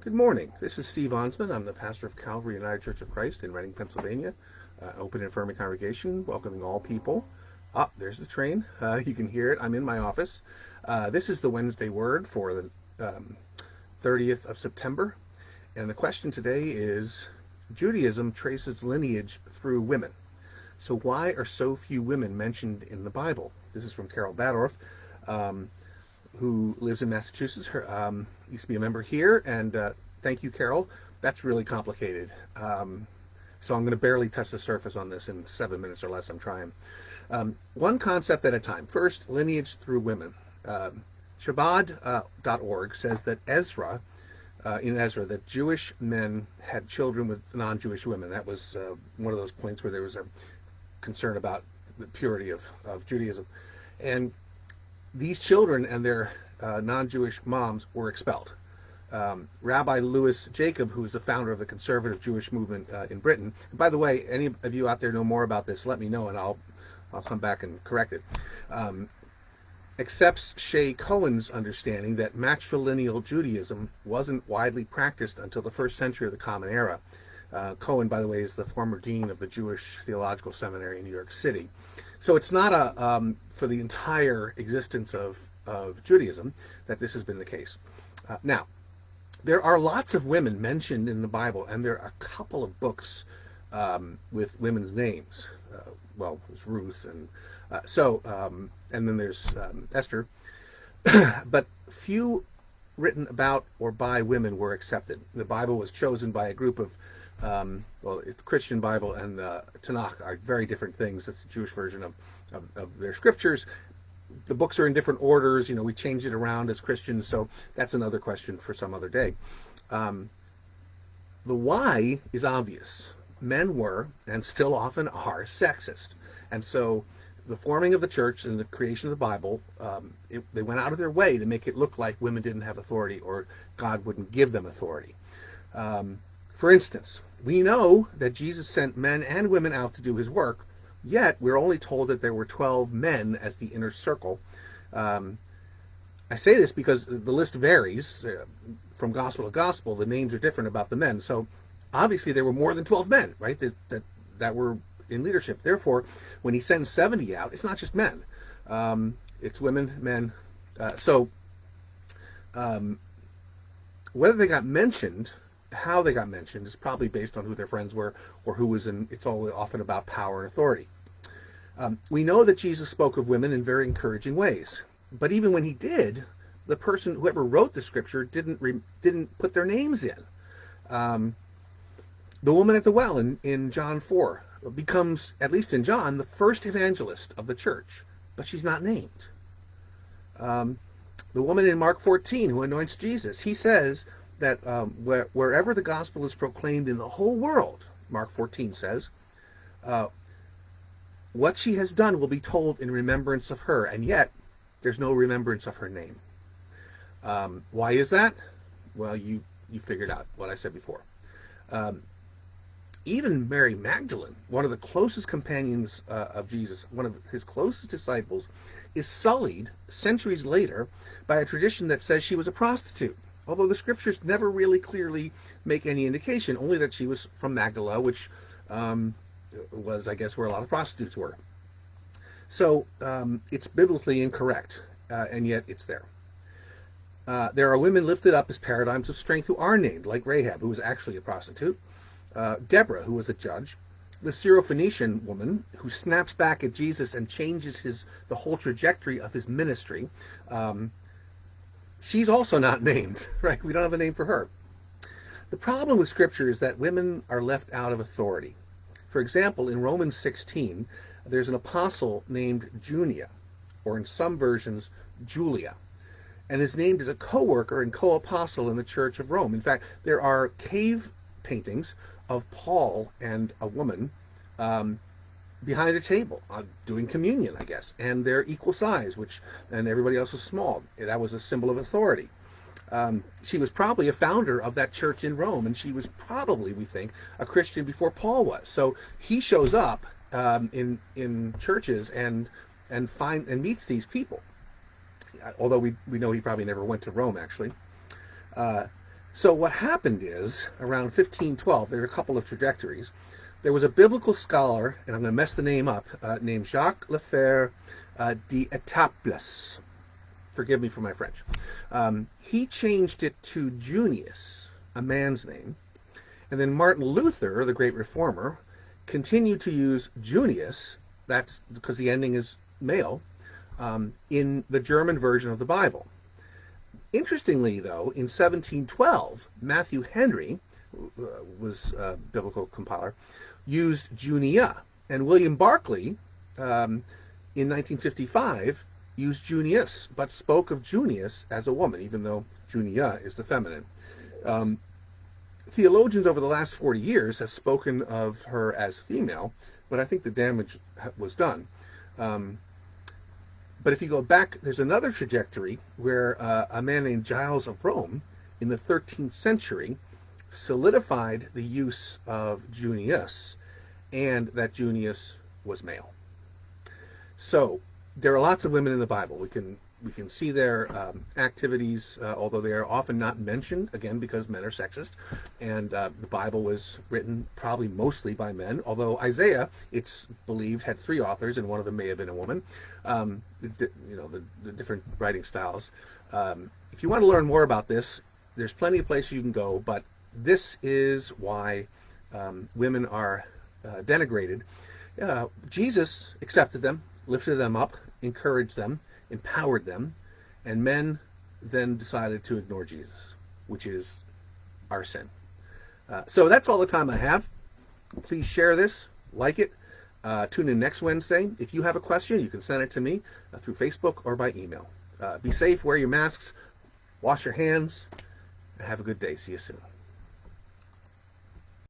Good morning. This is Steve Onsman. I'm the pastor of Calvary United Church of Christ in Reading, Pennsylvania. Open and affirming congregation, welcoming all people. There's the train. You can hear it. I'm in my office. This is the Wednesday Word for the 30th of September. And the question today is, Judaism traces lineage through women. So why are so few women mentioned in the Bible? This is from Carol Badorf, who lives in Massachusetts. Her used to be a member here, and thank you, Carol. That's really complicated. So I'm going to barely touch the surface on this in 7 minutes or less. I'm trying. One concept at a time. First, lineage through women. Chabad.org says that in Ezra, that Jewish men had children with non-Jewish women. That was one of those points where there was a concern about the purity of Judaism. And these children and their non-Jewish moms were expelled. Rabbi Louis Jacob, who is the founder of the conservative Jewish movement in Britain, and by the way, any of you out there know more about this, let me know and I'll come back and correct it, accepts Shea Cohen's understanding that matrilineal Judaism wasn't widely practiced until the first century of the Common Era. Cohen, by the way, is the former dean of the Jewish Theological Seminary in New York City. So it's not for the entire existence of Judaism that this has been the case. Now, there are lots of women mentioned in the Bible, and there are a couple of books with women's names. There's Ruth, and then there's Esther. But few written about or by women were accepted. The Bible was chosen by a group of the Christian Bible and the Tanakh are very different things. It's the Jewish version of their scriptures. The books are in different orders. We change it around as Christians, so that's another question for some other day. The why is obvious. Men were, and still often are, sexist. And so the forming of the church and the creation of the Bible, they went out of their way to make it look like women didn't have authority or God wouldn't give them authority. For instance, we know that Jesus sent men and women out to do his work, yet we're only told that there were 12 men as the inner circle. I say this because the list varies from gospel to gospel. The names are different about the men. So obviously there were more than 12 men, right, that were in leadership. Therefore, when he sends 70 out, it's not just men. It's women, men. Whether they got mentioned, how they got mentioned, is probably based on who their friends were or who was in. It's all often about power and authority. We know that Jesus spoke of women in very encouraging ways, but even when he did, whoever wrote the scripture didn't put their names in. The woman at the well in John 4 becomes, at least in John, the first evangelist of the church, but she's not named. The woman in Mark 14 who anoints Jesus, he says that wherever the gospel is proclaimed in the whole world, Mark 14 says, what she has done will be told in remembrance of her, and yet there's no remembrance of her name. Why is that? Well, you figured out what I said before. Even Mary Magdalene, one of the closest companions of Jesus, one of his closest disciples, is sullied centuries later by a tradition that says she was a prostitute. Although the scriptures never really clearly make any indication, only that she was from Magdala, which was, I guess, where a lot of prostitutes were. So it's biblically incorrect, and yet it's there. There are women lifted up as paradigms of strength who are named, like Rahab, who was actually a prostitute, Deborah, who was a judge, the Syrophoenician woman who snaps back at Jesus and changes the whole trajectory of his ministry. She's also not named, right? We don't have a name for her. The problem with Scripture is that women are left out of authority. For example, in Romans 16, there's an apostle named Junia, or in some versions, Julia, and is named as a co-worker and co-apostle in the Church of Rome. In fact, there are cave paintings of Paul and a woman behind a table doing communion, I guess, and they're equal size, and everybody else was small. That was a symbol of authority. She was probably a founder of that church in Rome, and she was probably, we think, a Christian before Paul was. So he shows up in churches and meets these people. Although we know he probably never went to Rome, actually. So what happened is, around 1512, there are a couple of trajectories. There was a biblical scholar, and I'm going to mess the name up, named Jacques Lefebvre d'Etaples. Forgive me for my French. He changed it to Junius, a man's name. And then Martin Luther, the great reformer, continued to use Junius, that's because the ending is male, in the German version of the Bible. Interestingly, though, in 1712, Matthew Henry was a biblical compiler, used Junia, and William Barclay, in 1955, used Junius, but spoke of Junius as a woman, even though Junia is the feminine. Theologians over the last 40 years have spoken of her as female, but I think the damage was done. But if you go back, there's another trajectory where a man named Giles of Rome in the 13th century solidified the use of Junius, and that Junius was male. So there are lots of women in the Bible. We can see their activities, although they are often not mentioned, again, because men are sexist. And the Bible was written probably mostly by men, although Isaiah, it's believed, had 3 authors, and one of them may have been a woman. The different writing styles. If you want to learn more about this, there's plenty of places you can go, but this is why women are denigrated. Jesus accepted them, lifted them up, encouraged them, empowered them, and men then decided to ignore Jesus, which is our sin. So that's all the time I have. Please share this, like it. Tune in next Wednesday. If you have a question, you can send it to me through Facebook or by email. Be safe, wear your masks, wash your hands, and have a good day. See you soon.